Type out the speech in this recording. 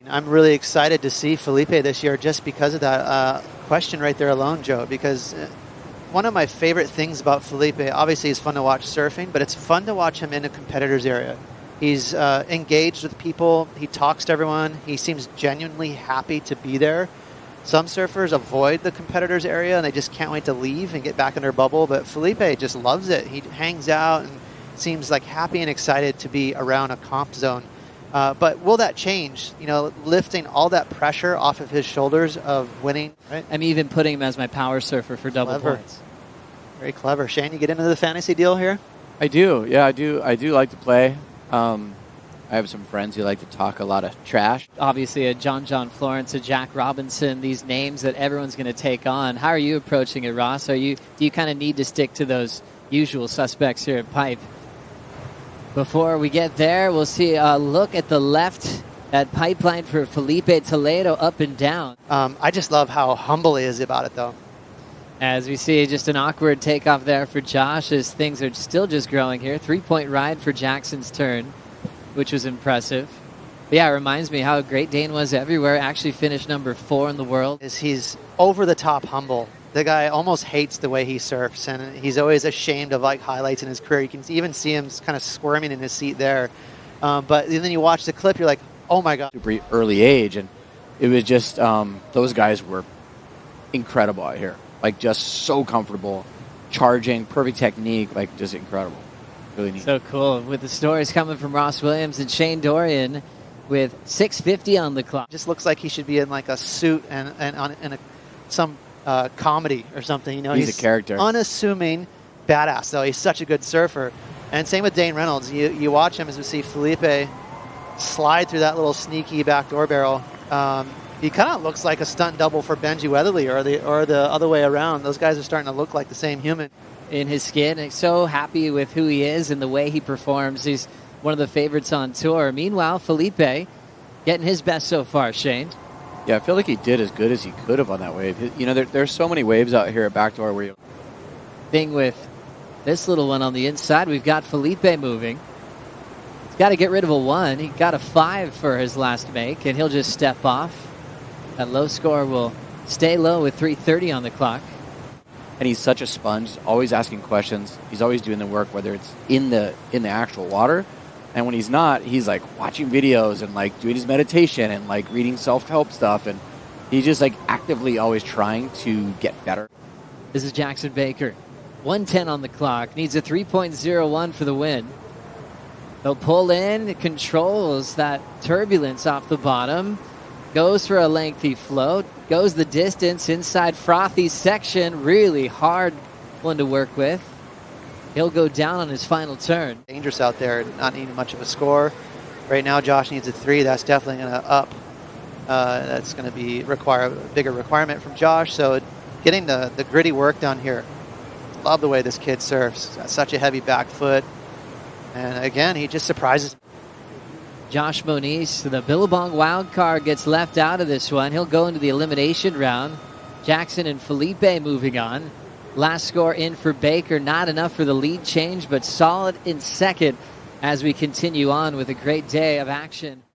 I'm really excited to see Filipe this year just because of that question right there alone, Joe, because one of my favorite things about Filipe, obviously it's fun to watch surfing, but it's fun to watch him in a competitor's area. He's engaged with people. He talks to everyone. He seems genuinely happy to be there. Some surfers avoid the competitor's area and they just can't wait to leave and get back in their bubble, but Filipe just loves it. He hangs out and seems like happy and excited to be around a comp zone. But will that change? You know, lifting all that pressure off of his shoulders of winning, right? I'm even putting him as my power surfer for double points. Very clever. Shane, you get into the fantasy deal here? I do. Yeah, I do like to play. I have some friends who like to talk a lot of trash. Obviously, a John Florence, a Jack Robinson, these names that everyone's going to take on. How are you approaching it, Ross? Do you kind of need to stick to those usual suspects here at Pipe? Before we get there, we'll see a look at the left at Pipeline for Filipe Toledo, up and down. I just love how humble he is about it, though. As we see just an awkward takeoff there for Josh as things are still just growing here. 3-point ride for Jackson's turn, which was impressive. But yeah, it reminds me how great Dane was everywhere. Actually finished number 4 in the world. He's over the top humble. The guy almost hates the way he surfs, and he's always ashamed of like highlights in his career. You can even see him kind of squirming in his seat there. But then you watch the clip, you're like, oh my God. Super early age, and it was just, those guys were incredible out here. Like just so comfortable, charging, perfect technique, like just incredible. Really neat. So cool. With the stories coming from Ross Williams and Shane Dorian with 6:50 on the clock. Just looks like he should be in like a suit and some comedy or something. You know, he's a character. Unassuming badass, though. He's such a good surfer. And same with Dane Reynolds. You watch him as we see Filipe slide through that little sneaky backdoor barrel. He kind of looks like a stunt double for Benji Weatherly or the other way around. Those guys are starting to look like the same human. In his skin, and so happy with who he is and the way he performs. He's one of the favorites on tour. Meanwhile, Filipe getting his best so far, Shane. Yeah, I feel like he did as good as he could have on that wave. You know, there's so many waves out here at Backdoor where you... Thing with this little one on the inside, we've got Filipe moving. He's got to get rid of a 1. He got a 5 for his last make, and he'll just step off. That low score will stay low with 3:30 on the clock. And he's such a sponge, always asking questions. He's always doing the work, whether it's in the actual water. And when he's not, he's like watching videos and like doing his meditation and like reading self-help stuff. And he's just like actively always trying to get better. This is Jackson Baker. 1:10 on the clock. Needs a 3.01 for the win. He'll pull in, controls that turbulence off the bottom. Goes for a lengthy float. Goes the distance inside frothy section. Really hard one to work with. He'll go down on his final turn. Dangerous out there, not needing much of a score. Right now, Josh needs a 3. That's definitely going to up. That's going to require a bigger requirement from Josh. So getting the gritty work done here. Love the way this kid surfs. He's got such a heavy back foot. And again, he just surprises me. Josh Moniz, the Billabong wild card, gets left out of this one. He'll go into the elimination round. Jackson and Filipe moving on. Last score in for Baker. Not enough for the lead change, but solid in second as we continue on with a great day of action.